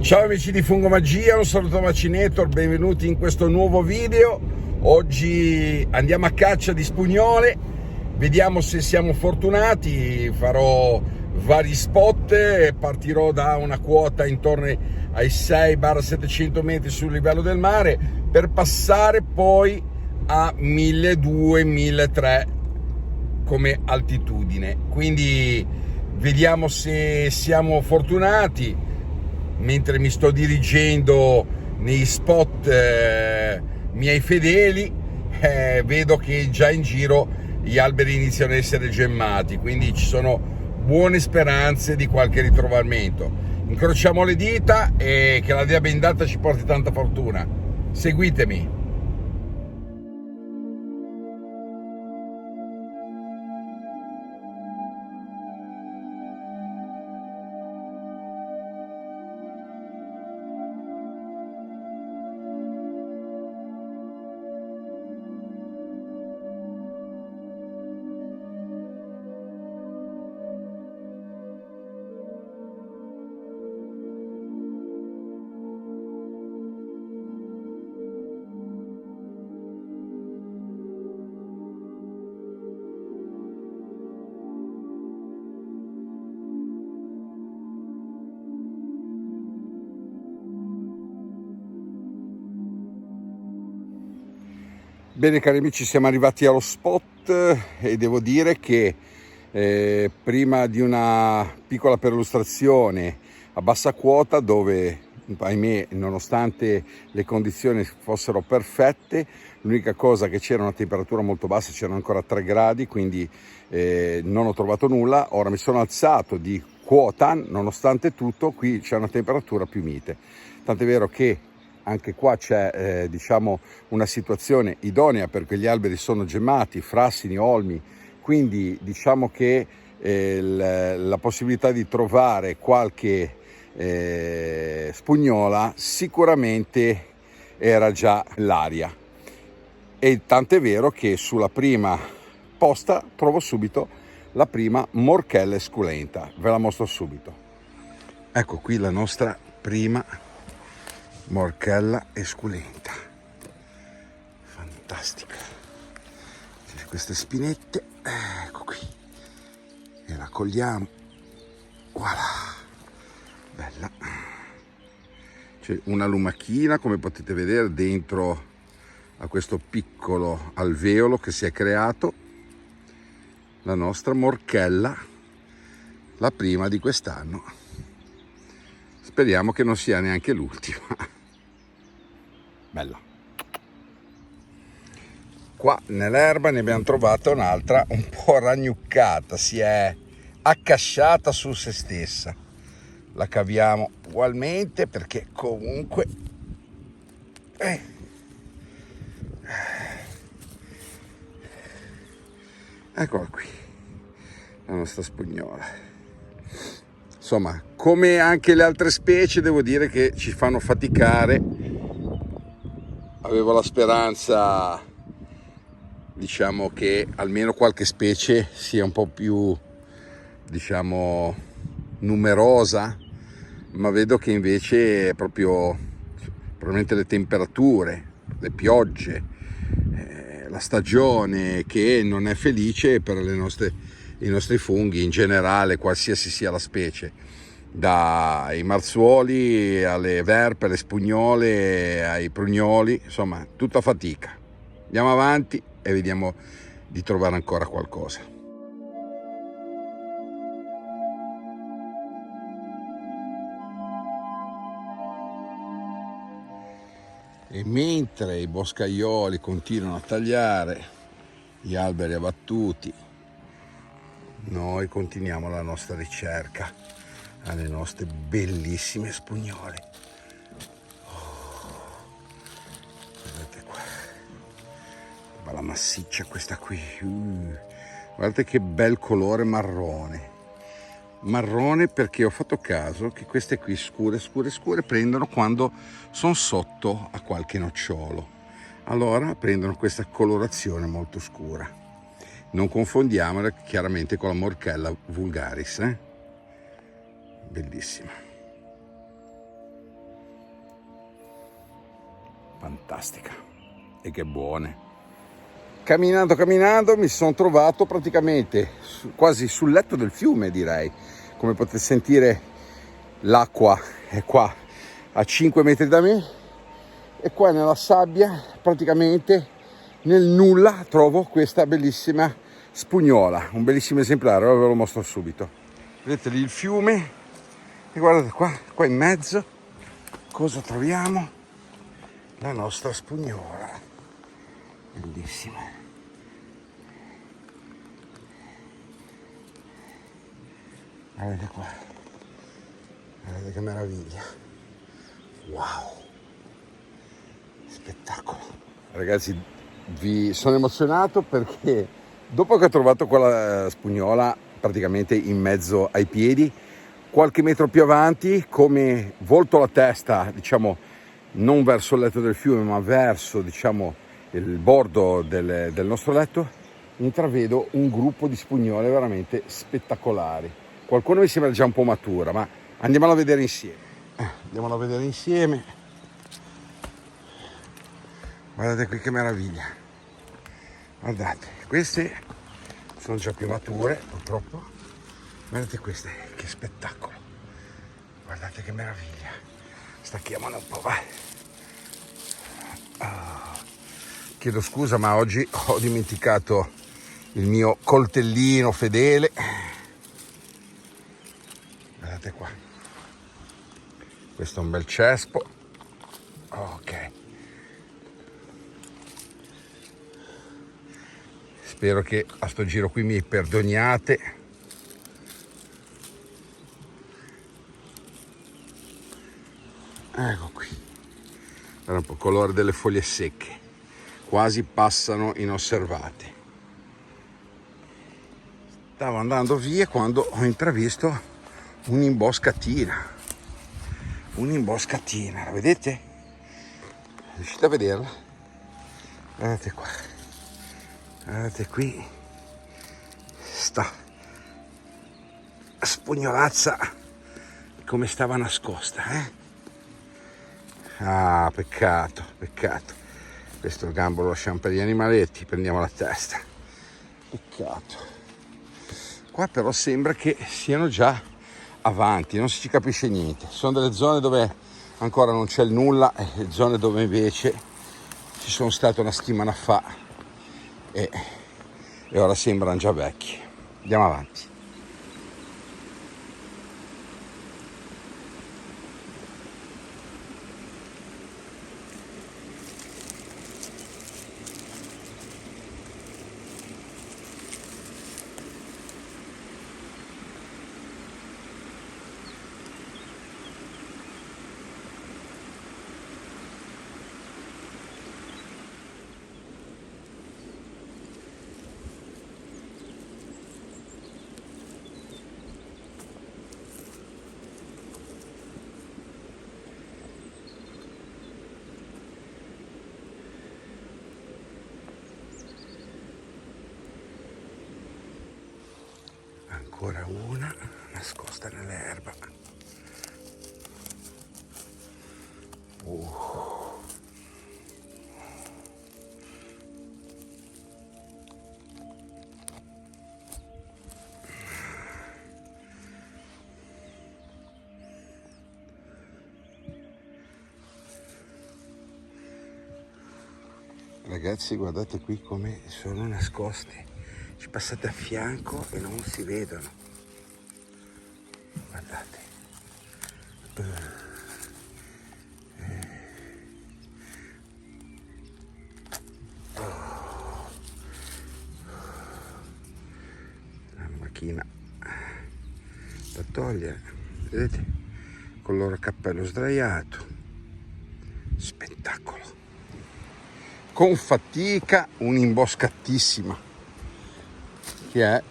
Ciao amici di Fungomagia, un saluto da Macinator, benvenuti in questo nuovo video. Oggi andiamo a caccia di spugnole, vediamo se siamo fortunati, farò vari spot e partirò da una quota intorno ai 6-700 metri sul livello del mare per passare poi a 1200-1300 come altitudine. Quindi vediamo se siamo fortunati. Mentre mi sto dirigendo nei spot miei fedeli, vedo che già in giro gli alberi iniziano ad essere gemmati, quindi ci sono buone speranze di qualche ritrovamento. Incrociamo le dita e che la dea bendata ci porti tanta fortuna. Seguitemi. Bene cari amici, siamo arrivati allo spot e devo dire che prima di una piccola perlustrazione a bassa quota, dove ahimè nonostante le condizioni fossero perfette, l'unica cosa che c'era una temperatura molto bassa, c'erano ancora 3 gradi, quindi non ho trovato nulla. Ora mi sono alzato di quota, nonostante tutto qui c'è una temperatura più mite, tant'è vero che anche qua c'è diciamo una situazione idonea perché gli alberi sono gemmati, frassini, olmi, quindi diciamo che la possibilità di trovare qualche spugnola sicuramente era già l'aria, e tant'è vero che sulla prima posta trovo subito la prima morchella esculenta. Ve la mostro subito. Ecco qui la nostra prima morchella esculenta, fantastica. C'è queste spinette, ecco qui, e la cogliamo, voilà, bella. C'è una lumachina, come potete vedere, dentro a questo piccolo alveolo che si è creato, la nostra morchella, la prima di quest'anno. Speriamo che non sia neanche l'ultima. Bella. Qua nell'erba ne abbiamo trovata un'altra un po' ragnuccata, si è accasciata su se stessa. La caviamo ugualmente perché comunque eccola qui la nostra spugnola. Insomma, come anche le altre specie, devo dire che ci fanno faticare. Avevo la speranza, diciamo, che almeno qualche specie sia un po' più, diciamo, numerosa, ma vedo che invece è proprio probabilmente le temperature, le piogge, la stagione che non è felice per i nostri funghi in generale, qualsiasi sia la specie. Dai marzuoli alle verpe, alle spugnole, ai prugnoli, insomma tutta fatica. Andiamo avanti e vediamo di trovare ancora qualcosa. E mentre i boscaioli continuano a tagliare gli alberi abbattuti, noi continuiamo la nostra ricerca alle nostre bellissime spugnole. Guardate qua, bella massiccia questa qui. Guardate che bel colore marrone. Marrone perché ho fatto caso che queste qui scure prendono quando sono sotto a qualche nocciolo, allora prendono questa colorazione molto scura. Non confondiamola chiaramente con la morchella vulgaris, bellissima. fantastica, e che buone. Camminando mi sono trovato praticamente quasi sul letto del fiume, direi. Come potete sentire, l'acqua è qua a 5 metri da me, e qua nella sabbia, praticamente nel nulla, trovo questa bellissima spugnola, un bellissimo esemplare. Ora ve lo mostro subito. Vedete lì il fiume, e guardate qua in mezzo cosa troviamo? La nostra spugnola, bellissima. Guardate qua, guardate che meraviglia, wow, spettacolo. Ragazzi, vi sono emozionato perché dopo che ho trovato quella spugnola praticamente in mezzo ai piedi, qualche metro più avanti, come volto la testa, diciamo, non verso il letto del fiume, ma verso, diciamo, il bordo del nostro letto, intravedo un gruppo di spugnole veramente spettacolari. Qualcuno mi sembra già un po' matura, ma andiamolo a vedere insieme. Guardate qui che meraviglia. Guardate, queste sono già più mature, purtroppo. Guardate queste, che spettacolo. Guardate che meraviglia. Stacchiamone un po', vai. Chiedo scusa, ma oggi ho dimenticato il mio coltellino fedele. Guardate qua, questo è un bel cespo. Ok, spero che a sto giro qui mi perdoniate. Ecco qui, era un po' il colore delle foglie secche, quasi passano inosservate. Stavo andando via quando ho intravisto un'imboscatina, la vedete? Riuscite a vederla? Guardate qua, guardate qui, sta spugnolazza come stava nascosta, Ah, peccato. Questo il gambo lo lasciamo per gli animaletti, prendiamo la testa. Peccato. Qua però sembra che siano già avanti, non si ci capisce niente. Sono delle zone dove ancora non c'è il nulla, e zone dove invece ci sono state una settimana fa e ora sembrano già vecchi. Andiamo avanti. Ancora una nascosta nell'erba. Ragazzi, guardate qui come sono nascosti. Ci passate a fianco e non si vedono. Guardate. La macchina da togliere. Vedete? Con il loro cappello sdraiato. Spettacolo. Con fatica un'imboscatissima che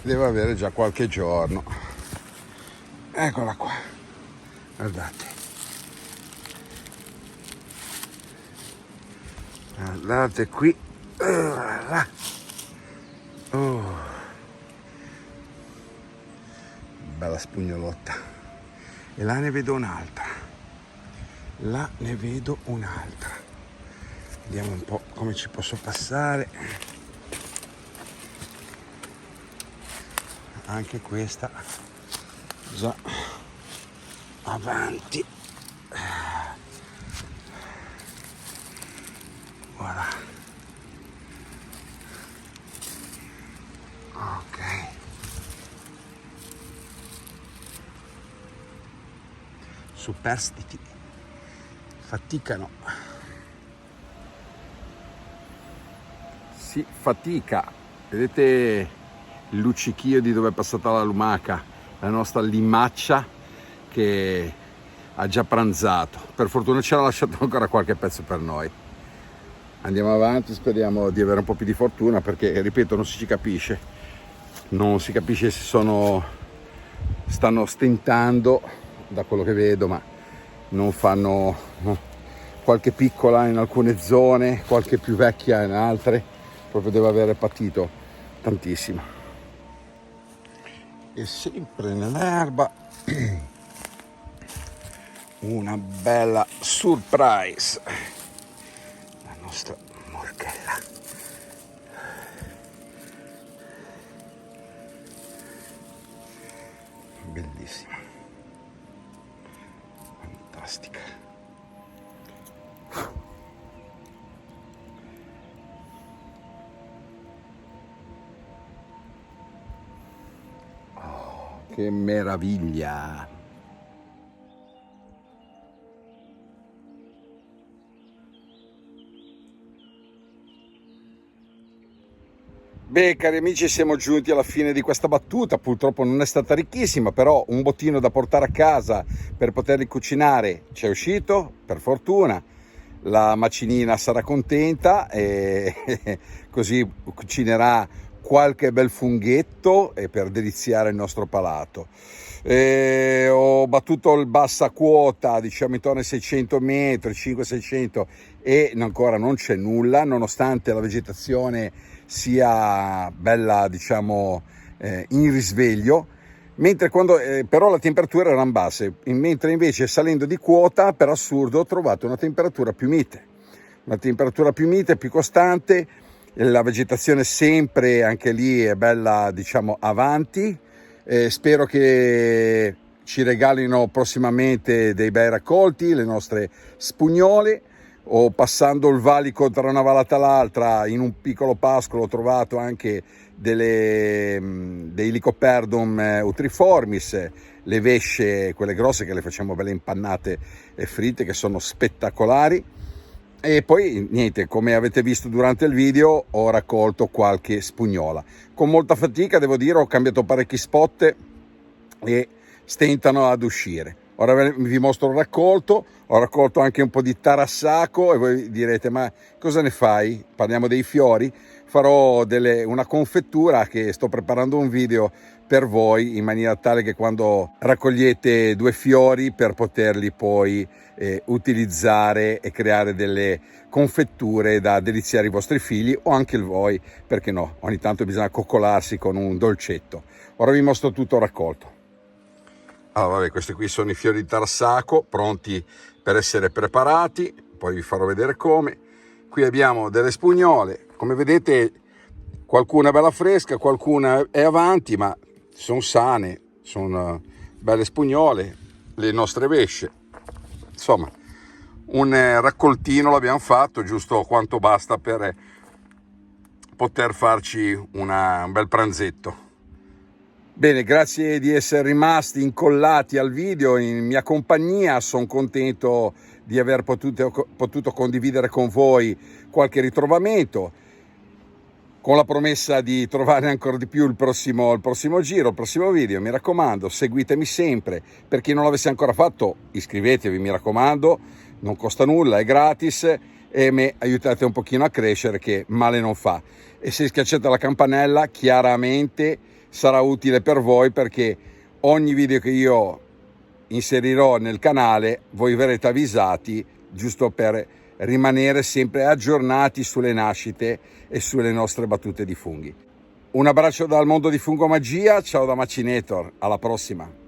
deve avere già qualche giorno. Eccola qua, guardate qui, bella spugnolotta. E là ne vedo un'altra, Vediamo un po' come ci posso passare. Anche questa già avanti. Voilà. Ok. Superstiti faticano. Si fatica. Vedete il luccichio di dove è passata la lumaca, la nostra limaccia che ha già pranzato. Per fortuna ci ha lasciato ancora qualche pezzo per noi. Andiamo avanti, speriamo di avere un po' più di fortuna, perché ripeto, non si capisce se stanno stentando da quello che vedo, ma non fanno qualche piccola in alcune zone, qualche più vecchia in altre, proprio deve avere patito tantissimo. E sempre nell'erba una bella surprise, la nostra morchella. Bellissima, fantastica. Oh, che meraviglia! Beh, cari amici, siamo giunti alla fine di questa battuta. Purtroppo non è stata ricchissima, però un bottino da portare a casa per poterli cucinare ci è uscito, per fortuna. La macinina sarà contenta e così cucinerà qualche bel funghetto e per deliziare il nostro palato. Ho battuto il bassa quota, diciamo intorno ai 600 metri, 500-600, e ancora non c'è nulla, nonostante la vegetazione sia bella, diciamo, in risveglio, mentre però la temperatura erano basse, mentre invece salendo di quota, per assurdo, ho trovato una temperatura più mite, più costante. La vegetazione sempre anche lì è bella, diciamo, avanti. Spero che ci regalino prossimamente dei bei raccolti, le nostre spugnole. O passando il valico tra una vallata all'altra, in un piccolo pascolo ho trovato anche dei Lycoperdon utriformis, le vesce, quelle grosse che le facciamo belle impannate e fritte, che sono spettacolari. E poi niente, come avete visto durante il video, ho raccolto qualche spugnola con molta fatica, devo dire. Ho cambiato parecchi spot e stentano ad uscire. Ora vi mostro il raccolto. Ho raccolto anche un po' di tarassaco e voi direte: ma cosa ne fai? Parliamo dei fiori? Farò una confettura, che sto preparando un video per voi, in maniera tale che quando raccogliete 2 fiori, per poterli poi utilizzare e creare delle confetture da deliziare i vostri figli, o anche voi, perché no, ogni tanto bisogna coccolarsi con un dolcetto. Ora vi mostro tutto il raccolto. Allora, vabbè, questi qui sono i fiori di tarassaco pronti per essere preparati, poi vi farò vedere come. Qui abbiamo delle spugnole, come vedete qualcuna è bella fresca, qualcuna è avanti, ma sono sane, sono belle spugnole, le nostre vesce. Insomma, un raccoltino l'abbiamo fatto, giusto quanto basta per poter farci un bel pranzetto. Bene, grazie di essere rimasti incollati al video in mia compagnia. Sono contento di aver potuto condividere con voi qualche ritrovamento, con la promessa di trovare ancora di più il prossimo giro, il prossimo video. Mi raccomando, seguitemi sempre. Per chi non l'avesse ancora fatto, iscrivetevi, mi raccomando, non costa nulla, è gratis e mi aiutate un pochino a crescere, che male non fa. E se schiacciate la campanella, chiaramente sarà utile per voi, perché ogni video che io inserirò nel canale voi verrete avvisati, giusto per rimanere sempre aggiornati sulle nascite e sulle nostre battute di funghi. Un abbraccio dal mondo di Fungomagia, ciao da Macinator, alla prossima!